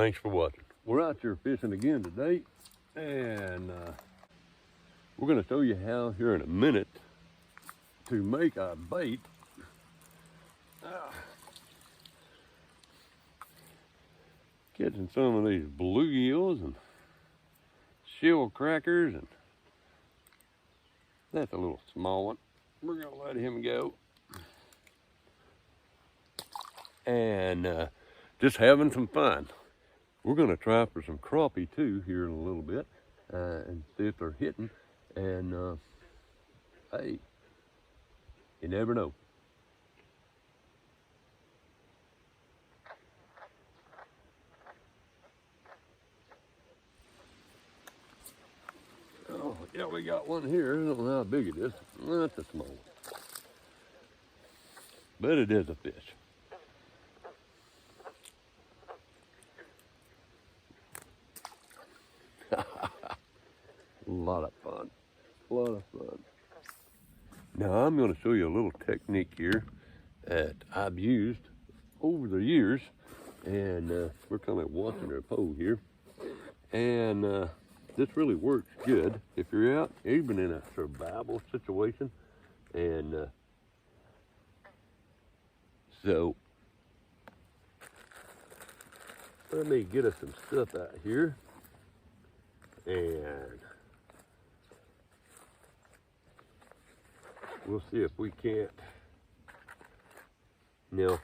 thanks for watching. We're out here fishing again today, and we're going to show you how here in a minute to make our bait. Catching some of these bluegills and shell crackers, and that's a little small one. We're going to let him go. And just having some fun. We're going to try for some crappie too here in a little bit and see if they're hitting. And hey, you never know. Oh, yeah, we got one here. I don't know how big it is. That's a small one. But it is a fish. A lot of fun. A lot of fun. Now I'm going to show you a little technique here that I've used over the years, and we're kind of watching our pole here, and this really works good if you're out even in a survival situation. And so let me get us some stuff out here, and we'll see if we can't. Now,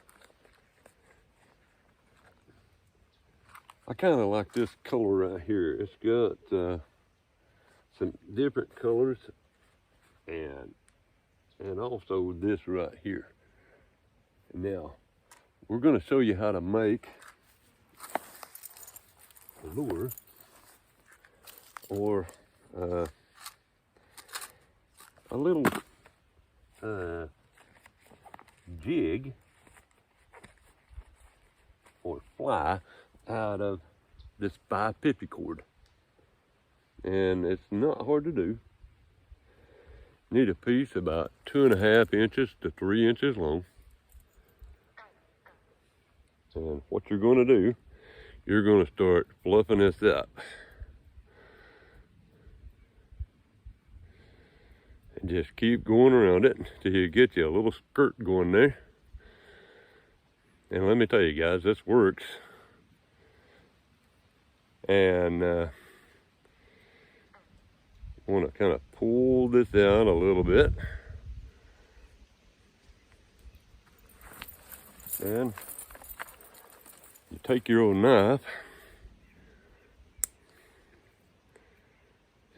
I kind of like this color right here. It's got some different colors, and also this right here. Now, we're going to show you how to make a lure or a little jig or fly out of this 550 cord. And it's not hard to do. Need a piece about 2.5 inches to 3 inches long. And what you're going to do, you're going to start fluffing this up. And just keep going around it until you get you a little skirt going there. And let me tell you guys, this works. And want to kind of pull this down a little bit. And you take your old knife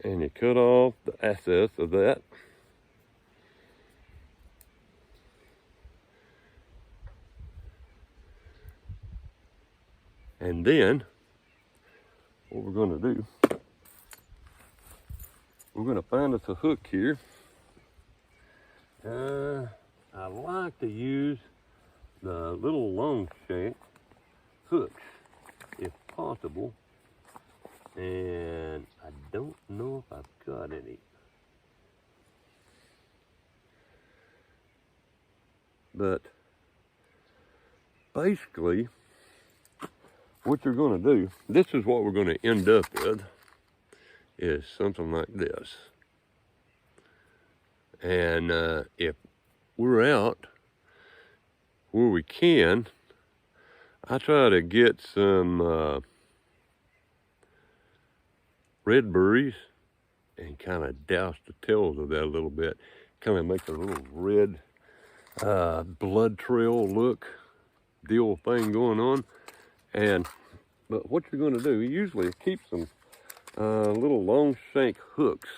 and you cut off the excess of that. And then what we're going to do, we're going to find us a hook here. I like to use the little long shank hooks if possible, and I don't know if I've got any. But basically, what you're going to do, this is what we're going to end up with, is something like this. And if we're out where we can, I try to get some red berries and kind of douse the tails of that a little bit. Kind of make a little red blood trail look deal thing going on. But what you're going to do, usually keep some little long shank hooks.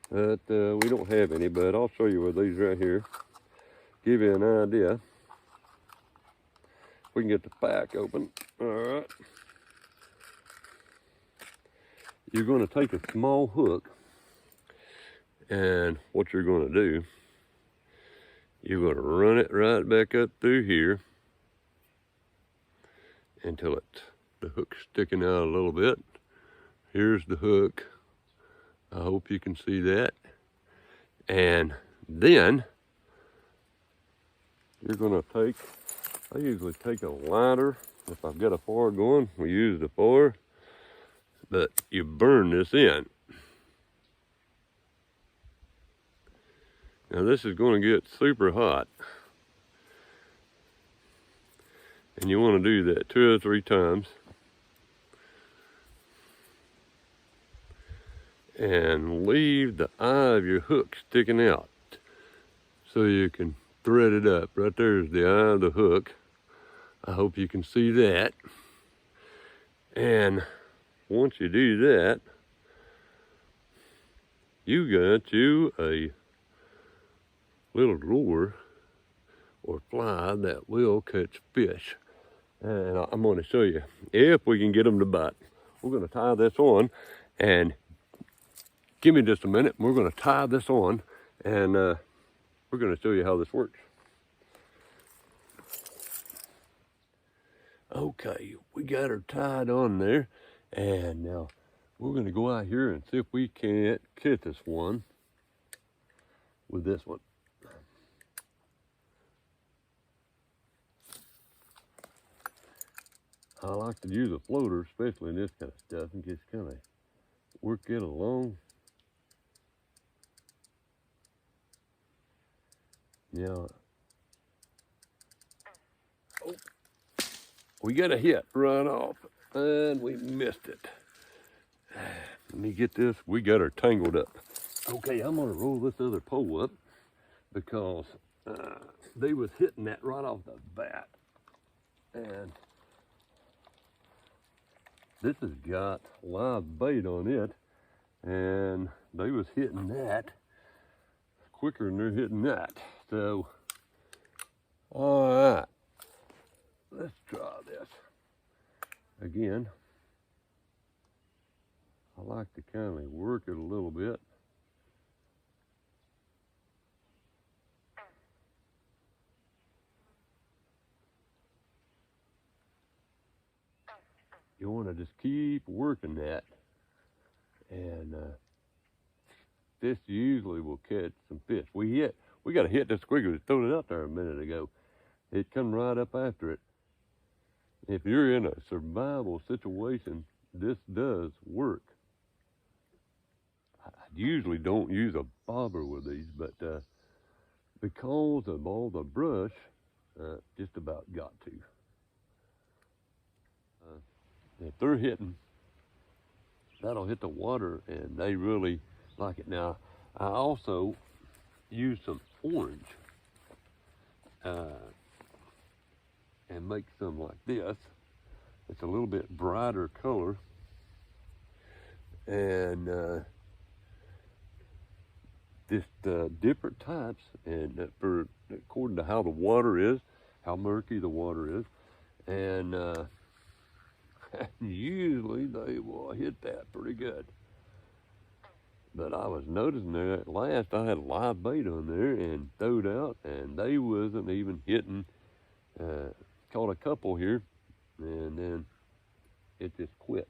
That we don't have any, but I'll show you with these right here. Give you an idea. We can get the pack open. All right. You're going to take a small hook, and what you're going to do, you're going to run it right back up through here until the hook's sticking out a little bit. Here's the hook. I hope you can see that. And then you're going to take, I usually take a lighter If I've got a fire going, we use the fire, but you burn this in. Now this is going to get super hot. And you want to do that 2 or 3 times. And leave the eye of your hook sticking out so you can thread it up. Right there's the eye of the hook. I hope you can see that. And once you do that, you got you a little lure or fly that will catch fish. And I'm going to show you if we can get them to bite. We're going to tie this on, and give me just a minute. We're going to tie this on, and we're going to show you how this works. Okay, we got her tied on there, and now we're going to go out here and see if we can't catch this one with this one. I like to use a floater, especially in this kind of stuff, and just kind of work it along. Now, oh, we got a hit right off, and we missed it. Let me get this. We got her tangled up. Okay, I'm gonna roll this other pole up because they was hitting that right off the bat, and this has got live bait on it, and they was hitting that quicker than they're hitting that. So, all right, let's try this again. I like to kind of work it a little bit. You want to just keep working that, and this usually will catch some fish. We got to hit this squiggle that threw it out there a minute ago. It come right up after it. If you're in a survival situation, this does work. I usually don't use a bobber with these, but because of all the brush, just about got to. If they're hitting, that'll hit the water, and they really like it. Now, I also use some orange and make some like this. It's a little bit brighter color, and just different types, and for according to how the water is, how murky the water is, and usually they will hit that pretty good. But I was noticing there at last I had live bait on there and throwed out, and they wasn't even hitting. Caught a couple here, and then it just quit.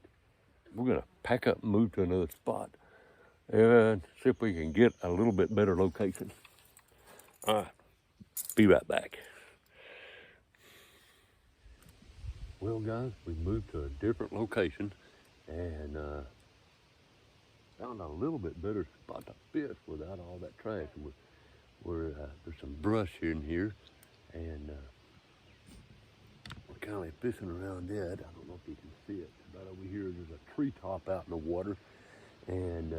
We're gonna pack up and move to another spot and see if we can get a little bit better location. All right, be right back. Well, guys, we moved to a different location and found a little bit better spot to fish without all that trash. Where there's some brush here and here, and we're kind of fishing around it. I don't know if you can see it. About over here, there's a treetop out in the water, and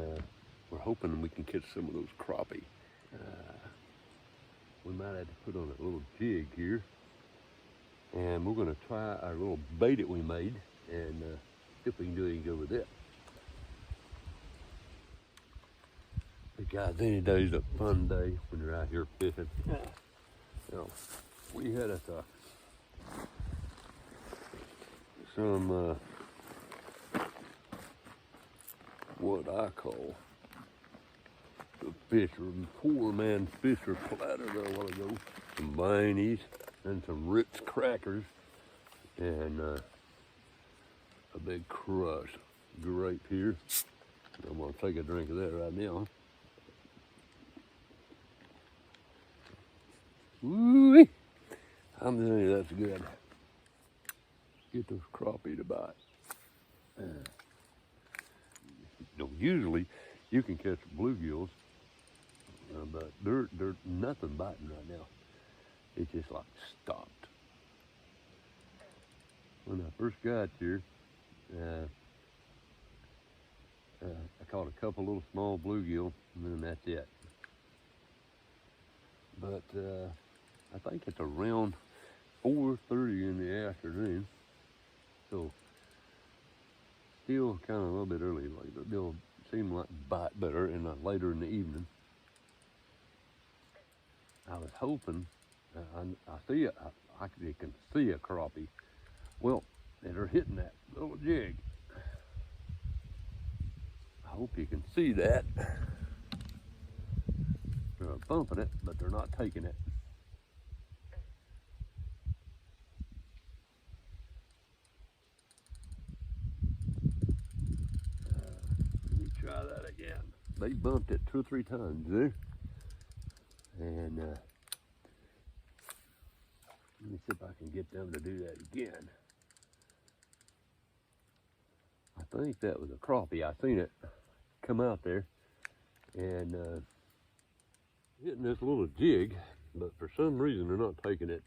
we're hoping we can catch some of those crappie. We might have to put on a little jig here, and we're going to try our little bait that we made and see if we can do anything good with it. But guys, any day's a fun day when you're out here fishing. You know, we had us some what I call the poor man's fisher platter there a while ago. Some Viennese and some Ritz crackers and a big crushed grape here. I'm gonna take a drink of that right now. Woo-wee. I'm telling you, that's good. get those crappie to bite. Usually you can catch bluegills, but they're nothing biting right now. It's just like stopped. When I first got here, I caught a couple little small bluegill, and then that's it. But I think it's around 4:30 in the afternoon, so still kind of a little bit early. Like they'll seem like bite better later in the evening. I was hoping I see it. You can see a crappie. Well, they're hitting that little jig. I hope you can see that. They're bumping it, but they're not taking it. Let me try that again. They bumped it 2 or 3 times there. And let me see if I can get them to do that again. I think that was a crappie. I seen it come out there and hitting this little jig, but for some reason they're not taking it.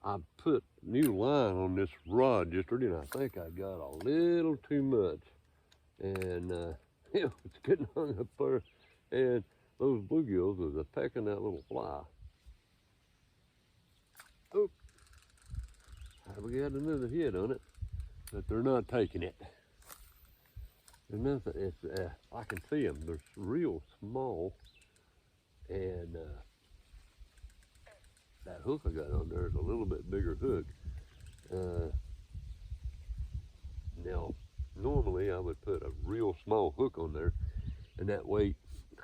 I put new line on this rod yesterday, and I think I got a little too much, and it was getting hung up there, and those bluegills was pecking that little fly. Oh, we got another hit on it, but they're not taking it. There's nothing. It's I can see them. They're real small, and that hook I got on there is a little bit bigger hook. Now, normally I would put a real small hook on there, and that way,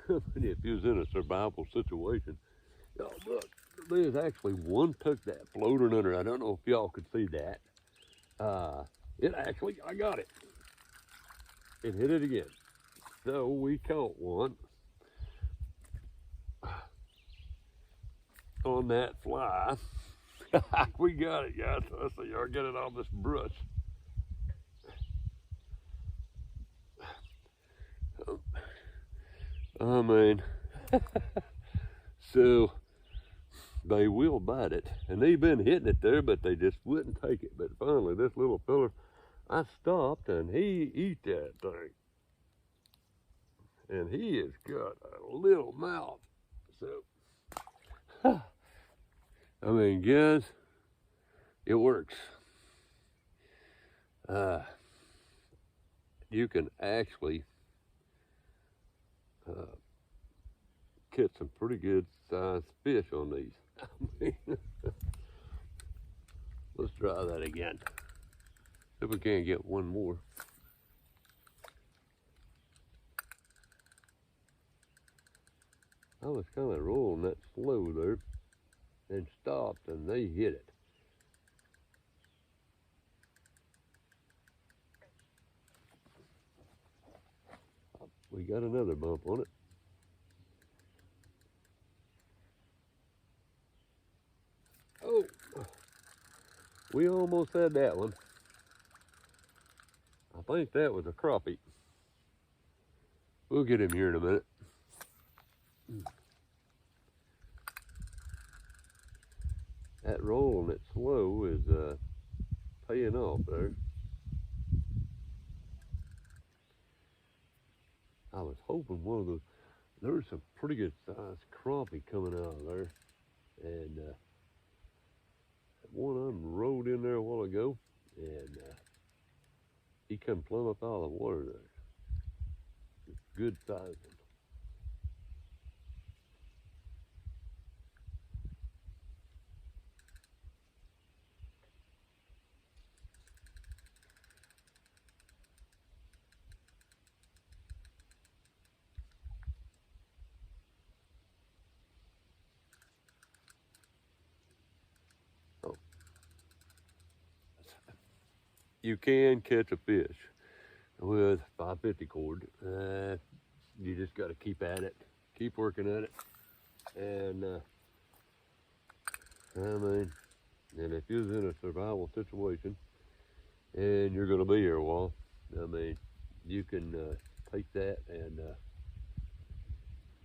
if you was in a survival situation, y'all look, there's actually one took that floating under. I don't know if y'all could see that. It actually, I got it. It hit it again. So we caught one on that fly. We got it, guys. Let's see, y'all get it on this brush. I mean, so they will bite it, and they've been hitting it there, but they just wouldn't take it. But finally, this little fella, I stopped, and he eat that thing, and he has got a little mouth. So, I mean, guys, it works. You can actually catch some pretty good sized fish on these. I mean, let's try that again. See if we can't get one more. I was kind of rolling that slow there and stopped, and they hit it. We got another bump on it. Oh, we almost had that one. I think that was a crappie. We'll get him here in a minute. That rolling it slow is paying off there. I was hoping one of those, there's some pretty good sized crappie coming out of there. And one of them rode in there a while ago, and he come plumb up out of the water there. Good sized one. You can catch a fish with 550 cord. You just got to keep at it, keep working at it, and I mean, And if you're in a survival situation and you're going to be here a while, I mean, you can take that and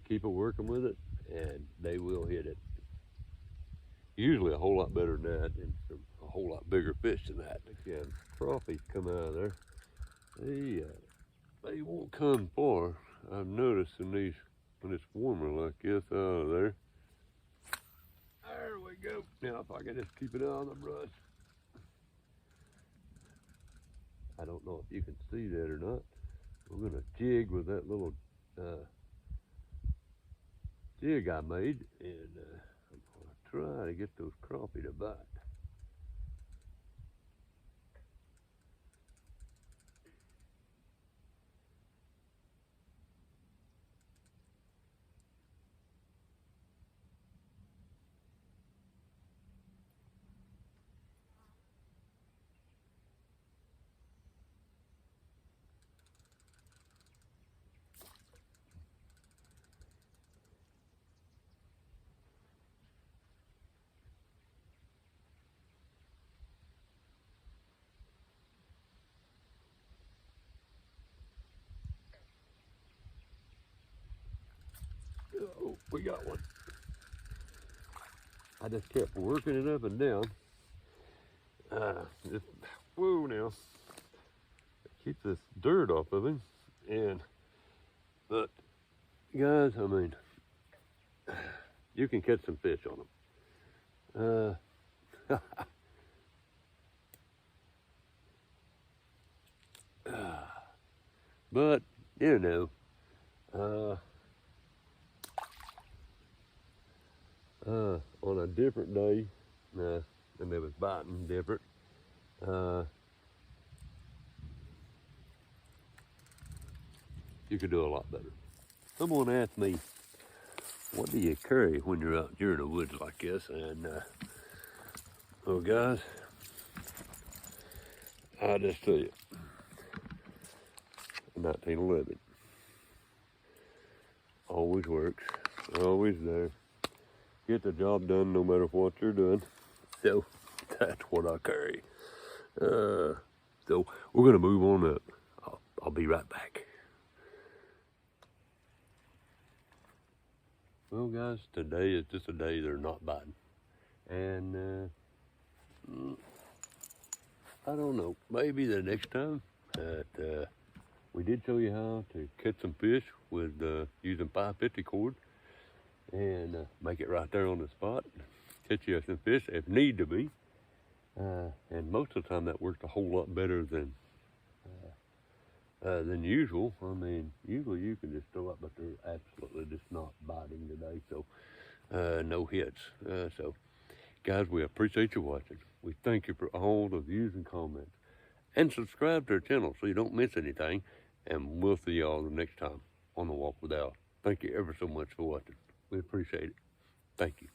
keep it working with it, and they will hit it. Usually a whole lot better than that, and a whole lot bigger fish than that. Again, crappie come out of there. They won't come far. I've noticed in these, when it's warmer like this, out of there. There we go. Now if I can just keep it out of the brush. I don't know if you can see that or not. We're gonna jig with that little jig I made, and I'm gonna try to get those crappie to bite. Oh, we got one. I just kept working it up and down. Just, whoa now. Keep this dirt off of him. But guys, I mean, you can catch some fish on them. But, you know, on a different day, and it was biting different, you could do a lot better. Someone asked me, what do you carry when you're out here in the woods like this? And, well, guys, I'll just tell you, 1911 always works, always there. Get the job done no matter what you're doing. So that's what I carry. So we're gonna move on up. I'll be right back. Well, guys, today is just a day they're not biting, and I don't know. Maybe the next time that we did show you how to catch some fish with using 550 cord, and make it right there on the spot. Catch you some fish if need to be. And most of the time that works a whole lot better than usual. I mean, usually you can just throw up, but they're absolutely just not biting today. So no hits. So guys, we appreciate you watching. We thank you for all the views and comments. And subscribe to our channel so you don't miss anything. And we'll see y'all the next time on The Walk with Al. Thank you ever so much for watching. We appreciate it. Thank you.